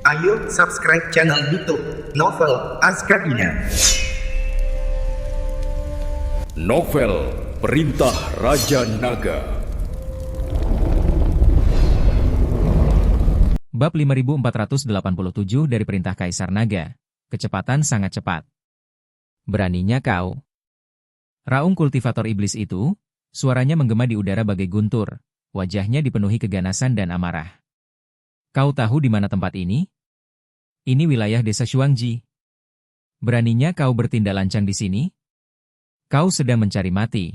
Ayo subscribe channel YouTube Novel Azkabina. Novel Perintah Raja Naga. Bab 5487 dari Perintah Kaisar Naga. Kecepatan sangat cepat. Beraninya kau. Raung kultivator iblis itu, suaranya menggema di udara bagai guntur, wajahnya dipenuhi keganasan dan amarah. Kau tahu di mana tempat ini? Ini wilayah desa Shuangji. Beraninya kau bertindak lancang di sini? Kau sedang mencari mati.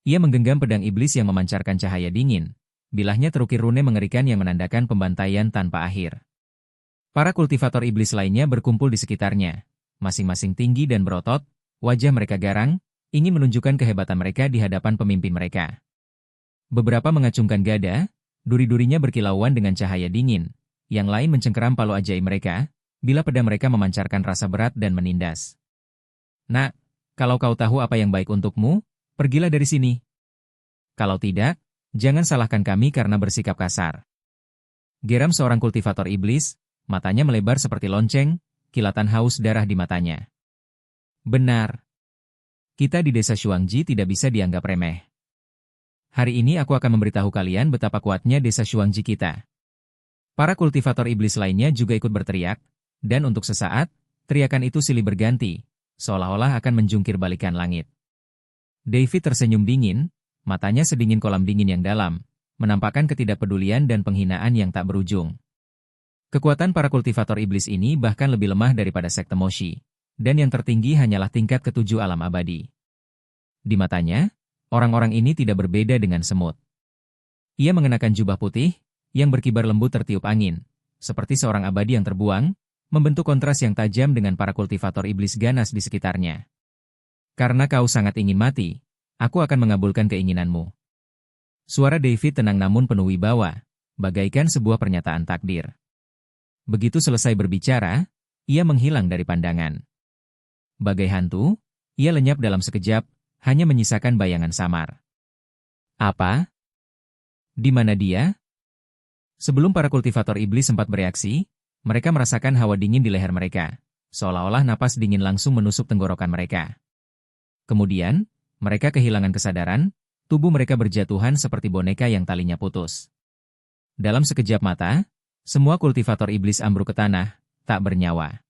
Ia menggenggam pedang iblis yang memancarkan cahaya dingin. Bilahnya terukir rune mengerikan yang menandakan pembantaian tanpa akhir. Para kultivator iblis lainnya berkumpul di sekitarnya. Masing-masing tinggi dan berotot, wajah mereka garang, ingin menunjukkan kehebatan mereka di hadapan pemimpin mereka. Beberapa mengacungkan gada, duri-durinya berkilauan dengan cahaya dingin. Yang lain mencengkeram palu ajaib mereka, bila pedang mereka memancarkan rasa berat dan menindas. Nak, kalau kau tahu apa yang baik untukmu, pergilah dari sini. Kalau tidak, jangan salahkan kami karena bersikap kasar. Geram seorang kultivator iblis, matanya melebar seperti lonceng, kilatan haus darah di matanya. Benar. Kita di desa Shuangji tidak bisa dianggap remeh. Hari ini aku akan memberitahu kalian betapa kuatnya desa Shuangji kita. Para kultivator iblis lainnya juga ikut berteriak, dan untuk sesaat, teriakan itu silih berganti, seolah-olah akan menjungkir balikan langit. David tersenyum dingin, matanya sedingin kolam dingin yang dalam, menampakkan ketidakpedulian dan penghinaan yang tak berujung. Kekuatan para kultivator iblis ini bahkan lebih lemah daripada sekte Moshi, dan yang tertinggi hanyalah tingkat ketujuh alam abadi. Di matanya, orang-orang ini tidak berbeda dengan semut. Ia mengenakan jubah putih, yang berkibar lembut tertiup angin, seperti seorang abadi yang terbuang, membentuk kontras yang tajam dengan para kultivator iblis ganas di sekitarnya. Karena kau sangat ingin mati, aku akan mengabulkan keinginanmu. Suara David tenang namun penuh wibawa, bagaikan sebuah pernyataan takdir. Begitu selesai berbicara, ia menghilang dari pandangan. Bagai hantu, ia lenyap dalam sekejap, hanya menyisakan bayangan samar. Apa? Di mana dia? Sebelum para kultivator iblis sempat bereaksi, mereka merasakan hawa dingin di leher mereka, seolah-olah napas dingin langsung menusuk tenggorokan mereka. Kemudian, mereka kehilangan kesadaran, tubuh mereka berjatuhan seperti boneka yang talinya putus. Dalam sekejap mata, semua kultivator iblis ambruk ke tanah, tak bernyawa.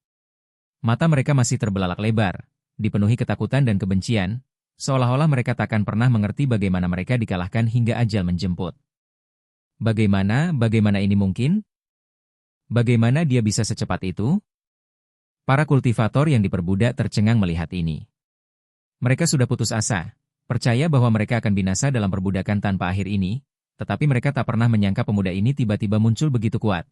Mata mereka masih terbelalak lebar, dipenuhi ketakutan dan kebencian, seolah-olah mereka takkan pernah mengerti bagaimana mereka dikalahkan hingga ajal menjemput. Bagaimana ini mungkin? Bagaimana dia bisa secepat itu? Para kultivator yang diperbudak tercengang melihat ini. Mereka sudah putus asa, percaya bahwa mereka akan binasa dalam perbudakan tanpa akhir ini, tetapi mereka tak pernah menyangka pemuda ini tiba-tiba muncul begitu kuat.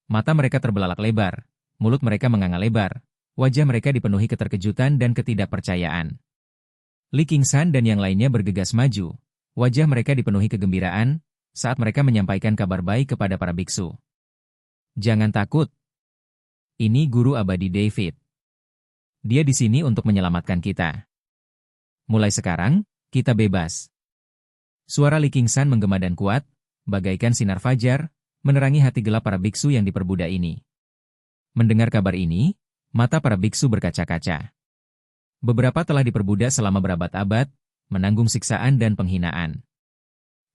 Mata mereka terbelalak lebar, mulut mereka menganga lebar, wajah mereka dipenuhi keterkejutan dan ketidakpercayaan. Li Qingshan dan yang lainnya bergegas maju, wajah mereka dipenuhi kegembiraan, saat mereka menyampaikan kabar baik kepada para biksu. Jangan takut. Ini guru abadi David. Dia di sini untuk menyelamatkan kita. Mulai sekarang, kita bebas. Suara Li Qingshan menggema dan kuat, bagaikan sinar fajar, menerangi hati gelap para biksu yang diperbudak ini. Mendengar kabar ini, mata para biksu berkaca-kaca. Beberapa telah diperbudak selama berabad-abad, menanggung siksaan dan penghinaan.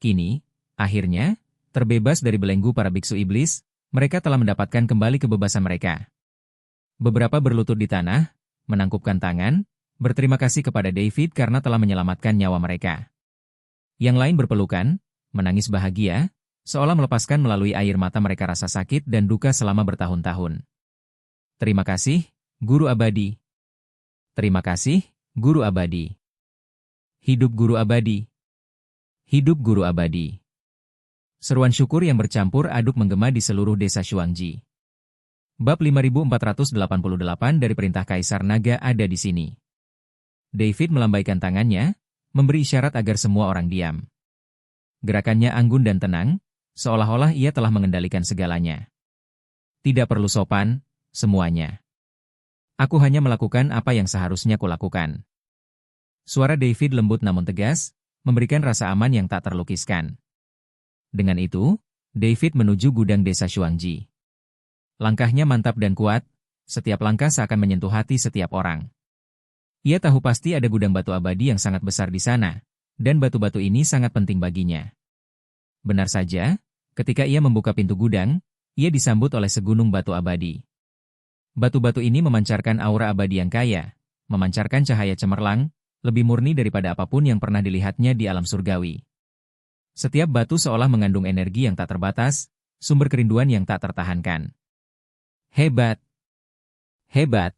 Kini, akhirnya, terbebas dari belenggu para biksu iblis, mereka telah mendapatkan kembali kebebasan mereka. Beberapa berlutut di tanah, menangkupkan tangan, berterima kasih kepada David karena telah menyelamatkan nyawa mereka. Yang lain berpelukan, menangis bahagia, seolah melepaskan melalui air mata mereka rasa sakit dan duka selama bertahun-tahun. Terima kasih, Guru Abadi. Terima kasih, Guru Abadi. Hidup Guru Abadi. Hidup Guru Abadi. Seruan syukur yang bercampur aduk menggema di seluruh desa Shuangji. Bab 5488 dari Perintah Kaisar Naga ada di sini. David melambaikan tangannya, memberi isyarat agar semua orang diam. Gerakannya anggun dan tenang, seolah-olah ia telah mengendalikan segalanya. Tidak perlu sopan, semuanya. Aku hanya melakukan apa yang seharusnya kulakukan. Suara David lembut namun tegas, memberikan rasa aman yang tak terlukiskan. Dengan itu, David menuju gudang desa Shuangji. Langkahnya mantap dan kuat, setiap langkah seakan menyentuh hati setiap orang. Ia tahu pasti ada gudang batu abadi yang sangat besar di sana, dan batu-batu ini sangat penting baginya. Benar saja, ketika ia membuka pintu gudang, ia disambut oleh segunung batu abadi. Batu-batu ini memancarkan aura abadi yang kaya, memancarkan cahaya cemerlang, lebih murni daripada apapun yang pernah dilihatnya di alam surgawi. Setiap batu seolah mengandung energi yang tak terbatas, sumber kerinduan yang tak tertahankan. Hebat! Hebat!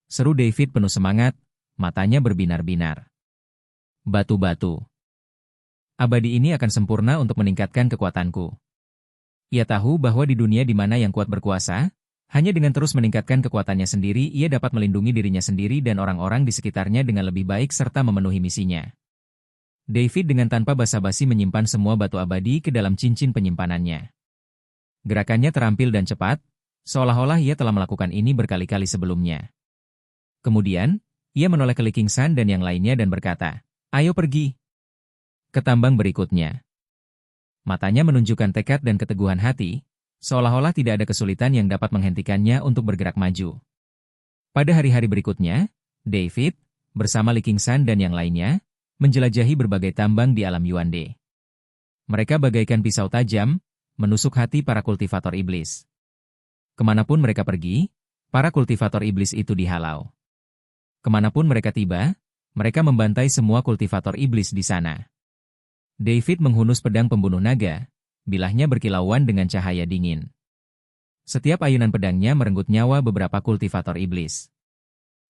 Seru David penuh semangat, matanya berbinar-binar. Batu-batu abadi ini akan sempurna untuk meningkatkan kekuatanku. Ia tahu bahwa di dunia di mana yang kuat berkuasa, hanya dengan terus meningkatkan kekuatannya sendiri ia dapat melindungi dirinya sendiri dan orang-orang di sekitarnya dengan lebih baik serta memenuhi misinya. David dengan tanpa basa-basi menyimpan semua batu abadi ke dalam cincin penyimpanannya. Gerakannya terampil dan cepat, seolah-olah ia telah melakukan ini berkali-kali sebelumnya. Kemudian, ia menoleh ke Li Qingshan dan yang lainnya dan berkata, "Ayo pergi ke tambang berikutnya." Matanya menunjukkan tekad dan keteguhan hati, seolah-olah tidak ada kesulitan yang dapat menghentikannya untuk bergerak maju. Pada hari-hari berikutnya, David, bersama Li Qingshan dan yang lainnya, menjelajahi berbagai tambang di alam Yuande. Mereka bagaikan pisau tajam, menusuk hati para kultivator iblis. Kemanapun mereka pergi, para kultivator iblis itu dihalau. Kemanapun mereka tiba, mereka membantai semua kultivator iblis di sana. David menghunus pedang pembunuh naga, bilahnya berkilauan dengan cahaya dingin. Setiap ayunan pedangnya merenggut nyawa beberapa kultivator iblis.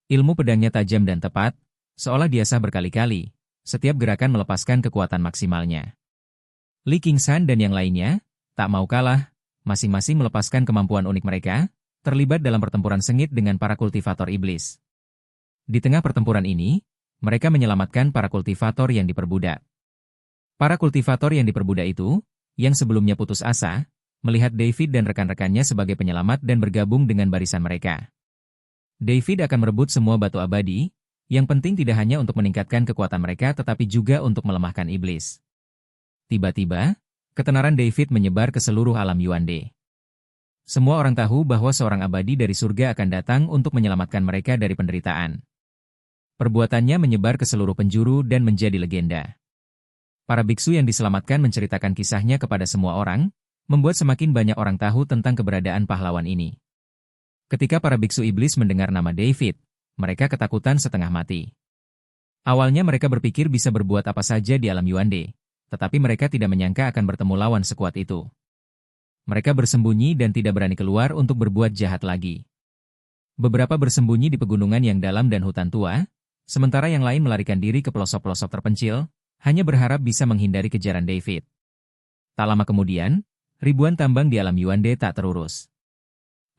Ilmu pedangnya tajam dan tepat, seolah diasah berkali-kali, setiap gerakan melepaskan kekuatan maksimalnya. Li Qingshan dan yang lainnya, tak mau kalah, masing-masing melepaskan kemampuan unik mereka, terlibat dalam pertempuran sengit dengan para kultivator iblis. Di tengah pertempuran ini, mereka menyelamatkan para kultivator yang diperbudak. Para kultivator yang diperbudak itu, yang sebelumnya putus asa, melihat David dan rekan-rekannya sebagai penyelamat dan bergabung dengan barisan mereka. David akan merebut semua batu abadi, yang penting tidak hanya untuk meningkatkan kekuatan mereka tetapi juga untuk melemahkan iblis. Tiba-tiba, ketenaran David menyebar ke seluruh alam Yuande. Semua orang tahu bahwa seorang abadi dari surga akan datang untuk menyelamatkan mereka dari penderitaan. Perbuatannya menyebar ke seluruh penjuru dan menjadi legenda. Para biksu yang diselamatkan menceritakan kisahnya kepada semua orang, membuat semakin banyak orang tahu tentang keberadaan pahlawan ini. Ketika para biksu iblis mendengar nama David, mereka ketakutan setengah mati. Awalnya mereka berpikir bisa berbuat apa saja di alam Yuande, tetapi mereka tidak menyangka akan bertemu lawan sekuat itu. Mereka bersembunyi dan tidak berani keluar untuk berbuat jahat lagi. Beberapa bersembunyi di pegunungan yang dalam dan hutan tua, sementara yang lain melarikan diri ke pelosok-pelosok terpencil, hanya berharap bisa menghindari kejaran David. Tak lama kemudian, ribuan tambang di alam Yuande tak terurus.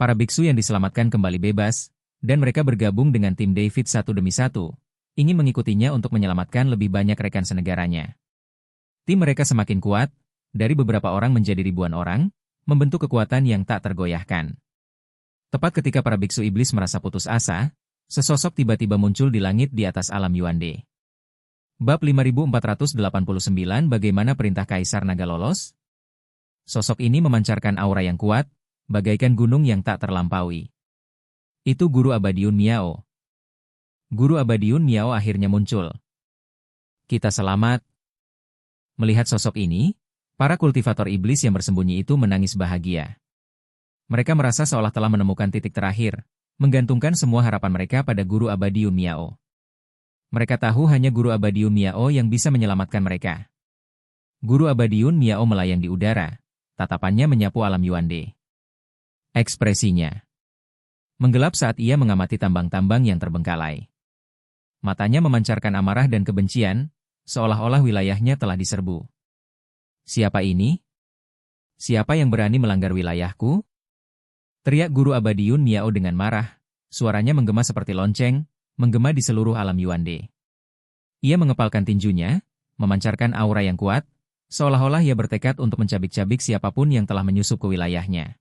Para biksu yang diselamatkan kembali bebas, dan mereka bergabung dengan tim David satu demi satu, ingin mengikutinya untuk menyelamatkan lebih banyak rekan senegaranya. Tim mereka semakin kuat, dari beberapa orang menjadi ribuan orang, membentuk kekuatan yang tak tergoyahkan. Tepat ketika para biksu iblis merasa putus asa, sesosok tiba-tiba muncul di langit di atas alam Yuande. Bab 5489 Bagaimana perintah Kaisar Naga lolos? Sosok ini memancarkan aura yang kuat, bagaikan gunung yang tak terlampaui. Itu Guru Abadiun Miao. Guru Abadiun Miao akhirnya muncul. Kita selamat. Melihat sosok ini, para kultivator iblis yang bersembunyi itu menangis bahagia. Mereka merasa seolah telah menemukan titik terakhir, menggantungkan semua harapan mereka pada Guru Abadiun Miao. Mereka tahu hanya Guru Abadiun Miao yang bisa menyelamatkan mereka. Guru Abadiun Miao melayang di udara, tatapannya menyapu alam Yuande. Ekspresinya menggelap saat ia mengamati tambang-tambang yang terbengkalai. Matanya memancarkan amarah dan kebencian, seolah-olah wilayahnya telah diserbu. Siapa ini? Siapa yang berani melanggar wilayahku? Teriak Guru Abadiun Miao dengan marah, suaranya menggema seperti lonceng, menggema di seluruh alam Yuande. Ia mengepalkan tinjunya, memancarkan aura yang kuat, seolah-olah ia bertekad untuk mencabik-cabik siapapun yang telah menyusup ke wilayahnya.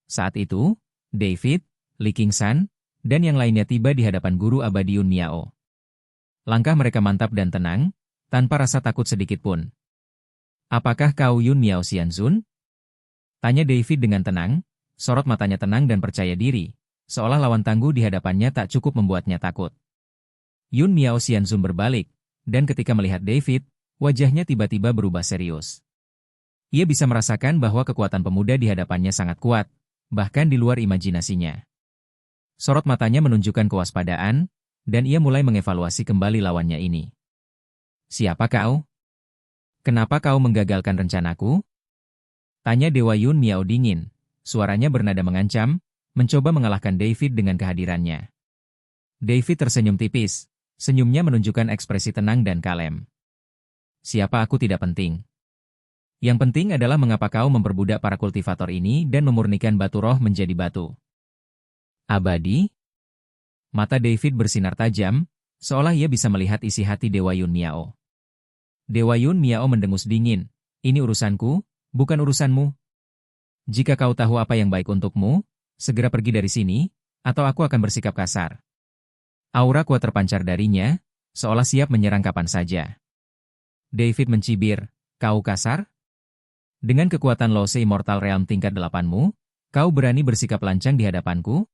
Saat itu, David, Li Qingshan, dan yang lainnya tiba di hadapan Guru Abadiun Miao. Langkah mereka mantap dan tenang, tanpa rasa takut sedikit pun. Apakah kau Yun Miao Xianzun? Tanya David dengan tenang, sorot matanya tenang dan percaya diri, seolah lawan tangguh di hadapannya tak cukup membuatnya takut. Yun Miao Xianzun berbalik, dan ketika melihat David, wajahnya tiba-tiba berubah serius. Ia bisa merasakan bahwa kekuatan pemuda di hadapannya sangat kuat, bahkan di luar imajinasinya. Sorot matanya menunjukkan kewaspadaan, dan ia mulai mengevaluasi kembali lawannya ini. Siapa kau? Kenapa kau menggagalkan rencanaku? Tanya Dewa Yun Miao dingin, suaranya bernada mengancam, mencoba mengalahkan David dengan kehadirannya. David tersenyum tipis, senyumnya menunjukkan ekspresi tenang dan kalem. Siapa aku tidak penting. Yang penting adalah mengapa kau memperbudak para kultivator ini dan memurnikan batu roh menjadi batu abadi? Mata David bersinar tajam, seolah ia bisa melihat isi hati Dewa Yun Miao. Dewa Yun Miao mendengus dingin, ini urusanku, bukan urusanmu. Jika kau tahu apa yang baik untukmu, segera pergi dari sini, atau aku akan bersikap kasar. Aura kuat terpancar darinya, seolah siap menyerang kapan saja. David mencibir, kau kasar? Dengan kekuatan Lose Immortal Realm tingkat 8-mu, kau berani bersikap lancang di hadapanku?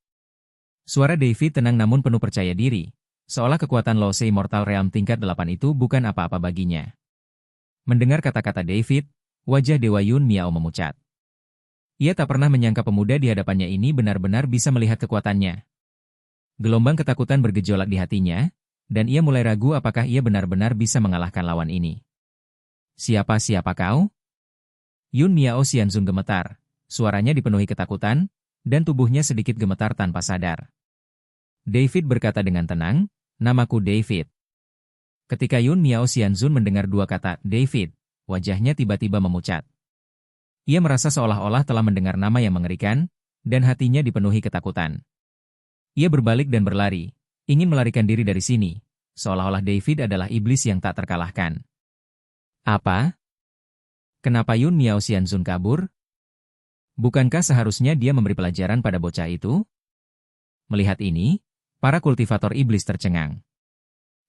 Suara David tenang namun penuh percaya diri, seolah kekuatan Lose Immortal Realm tingkat 8 itu bukan apa-apa baginya. Mendengar kata-kata David, wajah Dewa Yun Miao memucat. Ia tak pernah menyangka pemuda di hadapannya ini benar-benar bisa melihat kekuatannya. Gelombang ketakutan bergejolak di hatinya, dan ia mulai ragu apakah ia benar-benar bisa mengalahkan lawan ini. Siapa kau? Yun Miao Xianzun gemetar, suaranya dipenuhi ketakutan, dan tubuhnya sedikit gemetar tanpa sadar. David berkata dengan tenang, namaku David. Ketika Yun Miao Xianzun mendengar dua kata David, wajahnya tiba-tiba memucat. Ia merasa seolah-olah telah mendengar nama yang mengerikan, dan hatinya dipenuhi ketakutan. Ia berbalik dan berlari, ingin melarikan diri dari sini, seolah-olah David adalah iblis yang tak terkalahkan. Apa? Kenapa Yun Miao Xianzun kabur? Bukankah seharusnya dia memberi pelajaran pada bocah itu? Melihat ini, para kultivator iblis tercengang.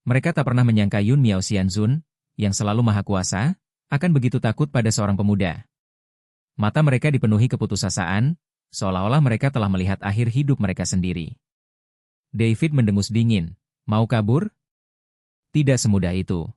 Mereka tak pernah menyangka Yun Miao Xianzun, yang selalu maha kuasa, akan begitu takut pada seorang pemuda. Mata mereka dipenuhi keputusasaan, seolah-olah mereka telah melihat akhir hidup mereka sendiri. David mendengus dingin, mau kabur? Tidak semudah itu.